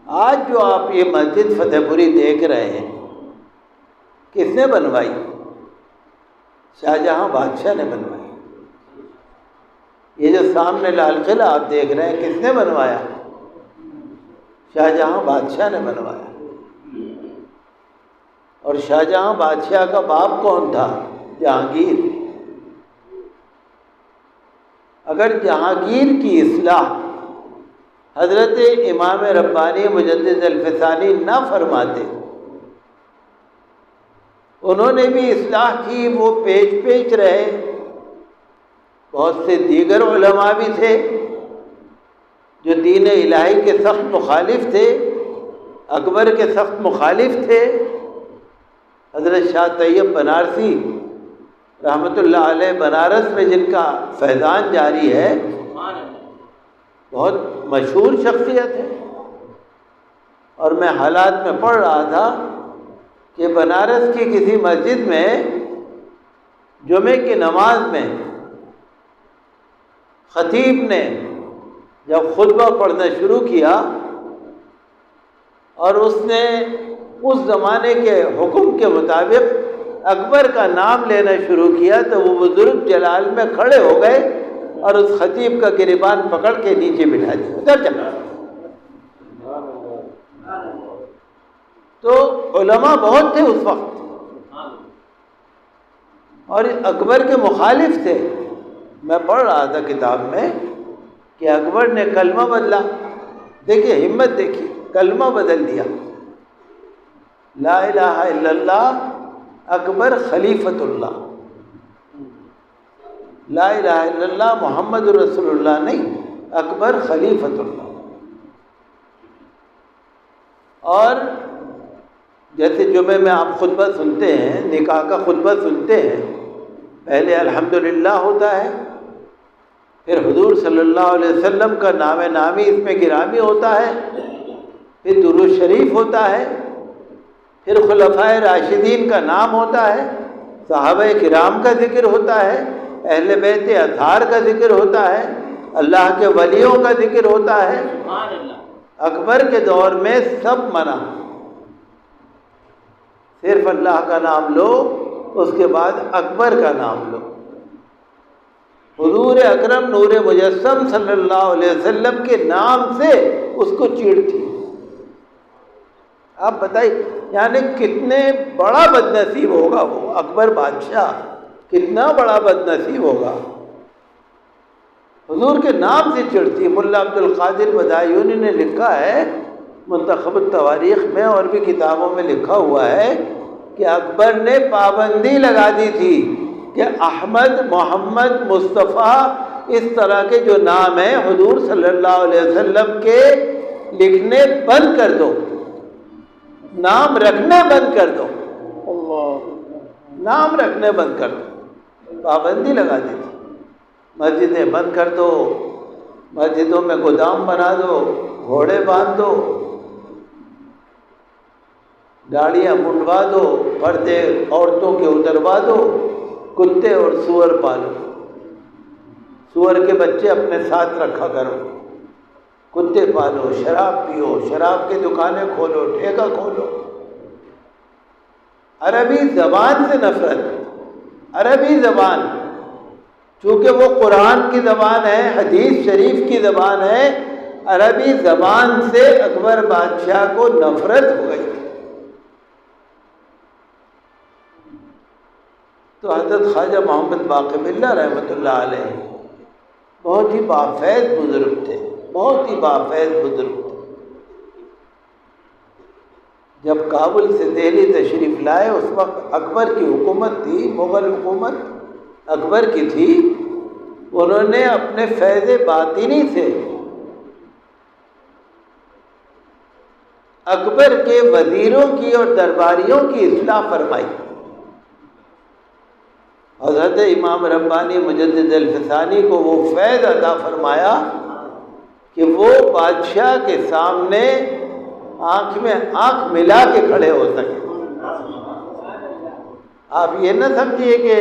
آج جو آپ یہ مسجد فتح پوری دیکھ رہے ہیں، کس نے بنوائی؟ شاہجہاں بادشاہ نے بنوائی۔ یہ جو سامنے لال قلعہ آپ دیکھ رہے ہیں، کس نے بنوایا؟ شاہجہاں بادشاہ نے بنوایا۔ اور شاہجہاں بادشاہ کا باپ کون تھا؟ جہانگیر۔ اگر جہانگیر کی اصلاح حضرت امام ربانی مجدد الفسانی نہ فرماتے، انہوں نے بھی اصلاح کی، وہ پیچ رہے، بہت سے دیگر علماء بھی تھے جو دین الہی کے سخت مخالف تھے، اکبر کے سخت مخالف تھے۔ حضرت شاہ طیب بنارسی رحمۃ اللہ علیہ بنارس میں جن کا فیضان جاری ہے، بہت مشہور شخصیت ہے۔ اور میں حالات میں پڑھ رہا تھا کہ بنارس کی کسی مسجد میں جمعے کی نماز میں خطیب نے جب خطبہ پڑھنا شروع کیا اور اس نے اس زمانے کے حکم کے مطابق اکبر کا نام لینا شروع کیا، تو وہ بزرگ جلال میں کھڑے ہو گئے اور اس خطیب کا گریبان پکڑ کے نیچے بٹھا دیا، ادھر چلا۔ تو علماء بہت تھے اس وقت اور اکبر کے مخالف تھے۔ میں پڑھ رہا تھا کتاب میں کہ اکبر نے کلمہ بدلا، دیکھیے ہمت، دیکھیے کلمہ بدل دیا، لا الہ الا اللہ اکبر خلیفۃ اللہ، لا الہ الا اللہ محمد رسول اللہ نہیں، اکبر خلیفۃ اللہ۔ اور جیسے جمعے میں آپ خطبہ سنتے ہیں، نکاح کا خطبہ سنتے ہیں، پہلے الحمدللہ ہوتا ہے، پھر حضور صلی اللہ علیہ وسلم کا نام نامی اس میں گرامی ہوتا ہے، پھر درود شریف ہوتا ہے، پھر خلفائے راشدین کا نام ہوتا ہے، صحابہ کرام کا ذکر ہوتا ہے، اہل بیت اطہار کا ذکر ہوتا ہے، اللہ کے ولیوں کا ذکر ہوتا ہے۔ اکبر کے دور میں سب منع، صرف اللہ کا نام لو، اس کے بعد اکبر کا نام لو۔ حضور اکرم نور مجسم صلی اللہ علیہ وسلم کے نام سے اس کو چیڑ تھی۔ آپ بتائیے یعنی کتنے بڑا بد نصیب ہوگا وہ اکبر بادشاہ، کتنا بڑا بد نصیب ہوگا، حضور کے نام سے چڑھتی۔ ملا عبد القادر بدایونی نے لکھا ہے منتخب التواریخ میں، اور بھی کتابوں میں لکھا ہوا ہے کہ اکبر نے پابندی لگا دی تھی کہ احمد، محمد، مصطفیٰ اس طرح کے جو نام ہیں حضور صلی اللہ علیہ وسلم کے لکھنے بند کر دو، نام رکھنے بند کر دو، نام رکھنے بند کر دو، پابندی لگا دی تھی۔ مسجدیں بند کر دو، مسجدوں میں گودام بنا دو، گھوڑے باندھ دو، گاڑیاں منڈوا دو، پردے عورتوں کے اتروا دو، کتے اور سور پالو، سور کے بچے اپنے ساتھ رکھا کرو، کتے پالو، شراب پیو، شراب کی دکانیں کھولو، ٹھیکہ کھولو۔ عربی زبان سے نفرت، عربی زبان، چونکہ وہ قرآن کی زبان ہے، حدیث شریف کی زبان ہے، عربی زبان سے اکبر بادشاہ کو نفرت ہو گئی۔ تو حضرت خواجہ محمد باقر باللہ رحمۃ اللہ علیہ بہت ہی بافیض بزرگ تھے، بہت ہی بافیض بزرگ تھے۔ جب کابل سے دہلی تشریف لائے اس وقت اکبر کی حکومت تھی، مغل حکومت اکبر کی تھی، انہوں نے اپنے فیض باطنی سے اکبر کے وزیروں کی اور درباریوں کی اصلاح فرمائی۔ حضرت امام ربانی مجدد الفسانی کو وہ فیض عطا فرمایا کہ وہ بادشاہ کے سامنے آنکھ میں آنکھ ملا کے کھڑے ہو سکے۔ آپ یہ نہ سمجھیے کہ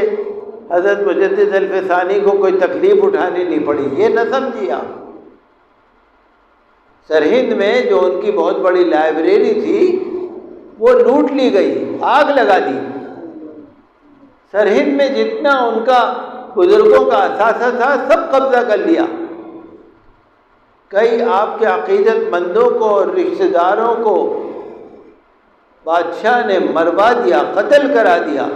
حضرت مجدد الفسانی کو کوئی تکلیف اٹھانی نہیں پڑی، یہ نہ سمجھیے آپ۔ سرہند میں جو ان کی بہت بڑی لائبریری تھی وہ لوٹ لی گئی، آگ لگا دی۔ سرہند میں جتنا ان کا بزرگوں کا اثاثہ تھا سب قبضہ کر لیا۔ کئی آپ کے عقیدت مندوں کو اور رشتہ داروں کو بادشاہ نے مروا دیا، قتل کرا دیا۔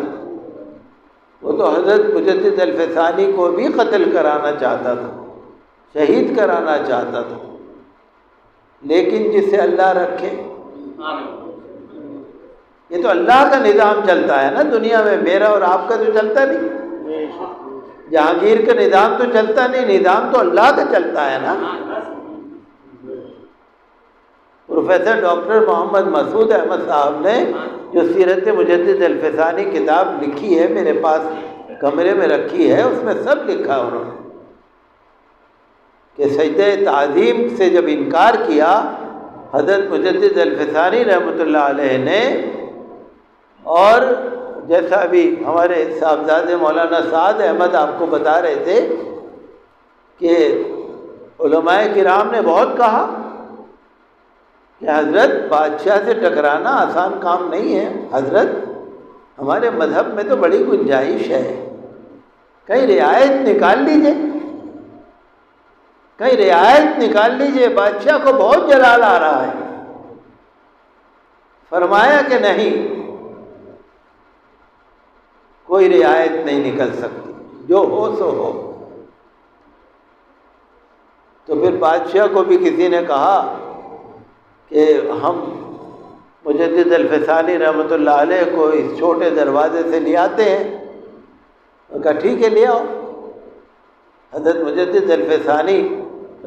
وہ تو حضرت مجدد الفسانی کو بھی قتل کرانا چاہتا تھا، شہید کرانا چاہتا تھا، لیکن جسے اللہ رکھے۔ یہ تو اللہ کا نظام چلتا ہے نا دنیا میں، میرا اور آپ کا تو چلتا نہیں۔ جہانگیر کا نظام تو چلتا نہیں، نظام تو اللہ کا چلتا ہے نا۔ پروفیسر ڈاکٹر محمد مسعود احمد صاحب نے جو سیرت مجدد الفسانی کتاب لکھی ہے، میرے پاس کمرے میں رکھی ہے، اس میں سب لکھا ہے انہوں نے کہ سجدہ تعظیم سے جب انکار کیا حضرت مجدد الفسانی رحمۃ اللہ علیہ نے، اور جیسا ابھی ہمارے صاحبزادے مولانا سعد احمد آپ کو بتا رہے تھے کہ علماء کرام نے بہت کہا کہ حضرت بادشاہ سے ٹکرانا آسان کام نہیں ہے، حضرت ہمارے مذہب میں تو بڑی گنجائش ہے، کہیں رعایت نکال لیجئے، کہیں رعایت نکال لیجئے، بادشاہ کو بہت جلال آ رہا ہے۔ فرمایا کہ نہیں، کوئی رعایت نہیں نکل سکتی، جو ہو سو ہو۔ تو پھر بادشاہ کو بھی کسی نے کہا کہ ہم مجدد الفسانی رحمۃ اللہ علیہ کو اس چھوٹے دروازے سے لے آتے ہیں۔ انہوں نے کہا ٹھیک ہے، لے آؤ۔ حضرت مجدد الفسانی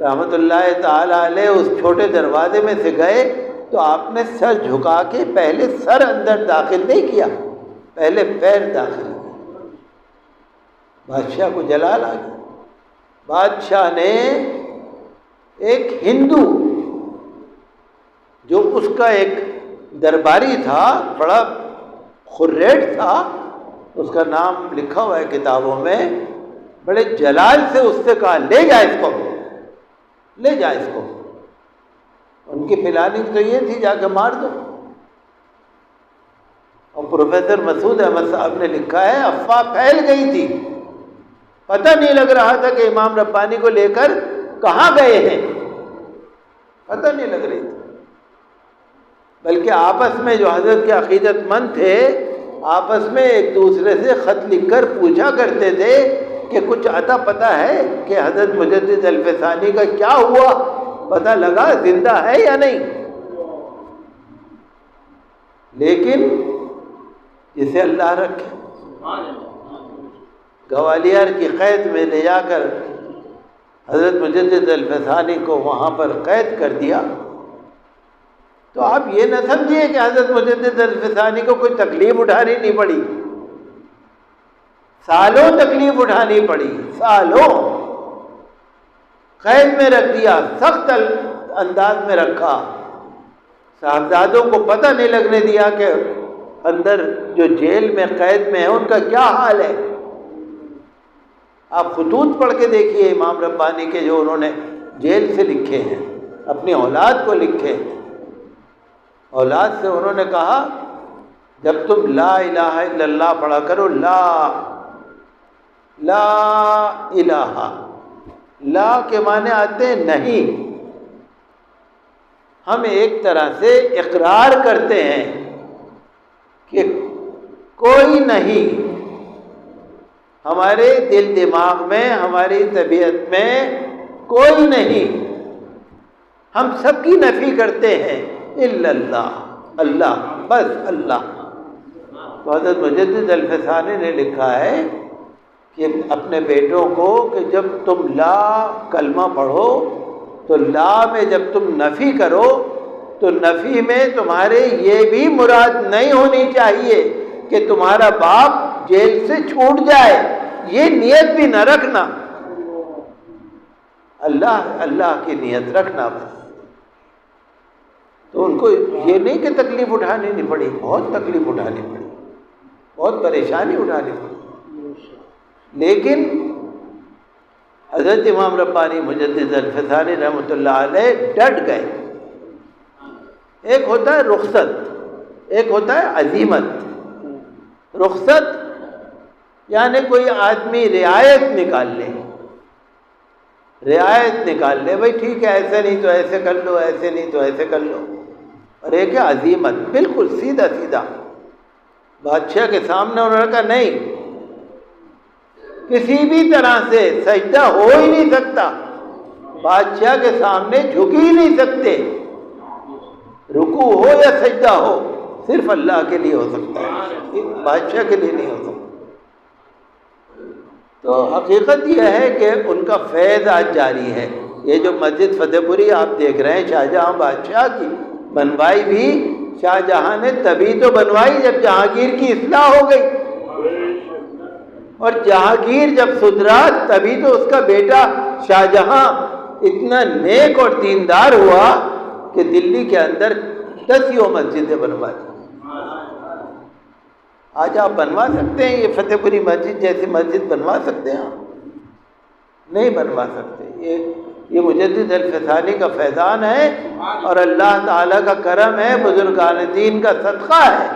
رحمۃ اللہ تعالی علیہ اس چھوٹے دروازے میں سے گئے تو آپ نے سر جھکا کے پہلے سر اندر داخل نہیں کیا، پہلے پیر داخل کیا۔ بادشاہ کو جلال آ گیا۔ بادشاہ نے ایک ہندو جو اس کا ایک درباری تھا، بڑا خریٹ تھا، اس کا نام لکھا ہوا ہے کتابوں میں، بڑے جلال سے اس سے کہا لے جا اس کو، لے جا اس کو۔ ان کی پلاننگ تو یہ تھی جا کے مار دو۔ اور پروفیسر مسعود احمد صاحب نے لکھا ہے افواہ پھیل گئی تھی، پتہ نہیں لگ رہا تھا کہ امام ربانی کو لے کر کہاں گئے ہیں، پتہ نہیں لگ رہی تھی۔ بلکہ آپس میں جو حضرت کے عقیدت مند تھے آپس میں ایک دوسرے سے خط لکھ کر پوچھا کرتے تھے کہ کچھ عطا پتہ ہے کہ حضرت مجدد الفسانی کا کیا ہوا، پتہ لگا زندہ ہے یا نہیں۔ لیکن جسے اللہ رکھے، گوالیار کی قید میں لے جا کر حضرت مجدد الفسانی کو وہاں پر قید کر دیا۔ تو آپ یہ نہ سمجھیے کہ حضرت مجدد الفسانی کو کوئی تکلیف اٹھانی نہیں پڑی، سالوں تکلیف اٹھانی پڑی، سالوں قید میں رکھ دیا، سخت انداز میں رکھا، صاحبزادوں کو پتہ نہیں لگنے دیا کہ اندر جو جیل میں قید میں ہیں ان کا کیا حال ہے۔ آپ خطوط پڑھ کے دیکھیے امام ربانی کے جو انہوں نے جیل سے لکھے ہیں، اپنی اولاد کو لکھے ہیں۔ اولاد سے انہوں نے کہا جب تم لا الہ الا اللہ پڑھا کرو، لا الہ، لا کے معنی آتے ہیں نہیں، ہم ایک طرح سے اقرار کرتے ہیں کہ کوئی نہیں، ہمارے دل دماغ میں، ہماری طبیعت میں کوئی نہیں، ہم سب کی نفی کرتے ہیں الا اللہ، اللہ، بس اللہ۔ تو حضرت مجدد الفسانی نے لکھا ہے کہ اپنے بیٹوں کو کہ جب تم لا کلمہ پڑھو تو لا میں جب تم نفی کرو تو نفی میں تمہارے یہ بھی مراد نہیں ہونی چاہیے کہ تمہارا باپ جیل سے چھوٹ جائے، یہ نیت بھی نہ رکھنا، اللہ اللہ کی نیت رکھنا بس۔ تو ان کو یہ نہیں کہ تکلیف اٹھانی نہیں پڑی، بہت تکلیف اٹھانی پڑی، بہت پریشانی اٹھانی پڑی، لیکن حضرت امام ربانی مجدد الفسانی رحمۃ اللہ علیہ ڈٹ گئے. ایک ہوتا ہے رخصت، ایک ہوتا ہے عزیمت. رخصت یعنی کوئی آدمی رعایت نکال لے، رعایت نکال لے، بھائی ٹھیک ہے ایسے نہیں تو ایسے کر لو، ایسے نہیں تو ایسے کر لو. اور ایک ہے عزیمت، بالکل سیدھا سیدھا. بادشاہ کے سامنے انہوں نے کہا نہیں، کسی بھی طرح سے سجدہ ہو ہی نہیں سکتا، بادشاہ کے سامنے جھک ہی نہیں سکتے، رکوع ہو یا سجدہ ہو صرف اللہ کے لیے ہو سکتا ہے، بادشاہ کے لیے نہیں ہو سکتا. تو حقیقت یہ ہے کہ ان کا فیض آج جاری ہے. یہ جو مسجد فتح پوری آپ دیکھ رہے ہیں شاہجہاں بادشاہ کی بنوائی بھی شاہ جہاں نے تبھی تو بنوائی جب جہانگیر کی اصلاح ہو گئی، اور جہانگیر جب سدھرا تبھی تو اس کا بیٹا شاہ جہاں اتنا نیک اور دیندار ہوا کہ دلی کے اندر 10 مسجدیں بنوا دی. آج آپ بنوا سکتے ہیں یہ فتح پوری مسجد جیسی مسجد بنوا سکتے ہیں؟ آپ نہیں بنوا سکتے. یہ مجدد الفسانی کا فیضان ہے اور اللہ تعالیٰ کا کرم ہے، بزرگان دین کا صدقہ ہے.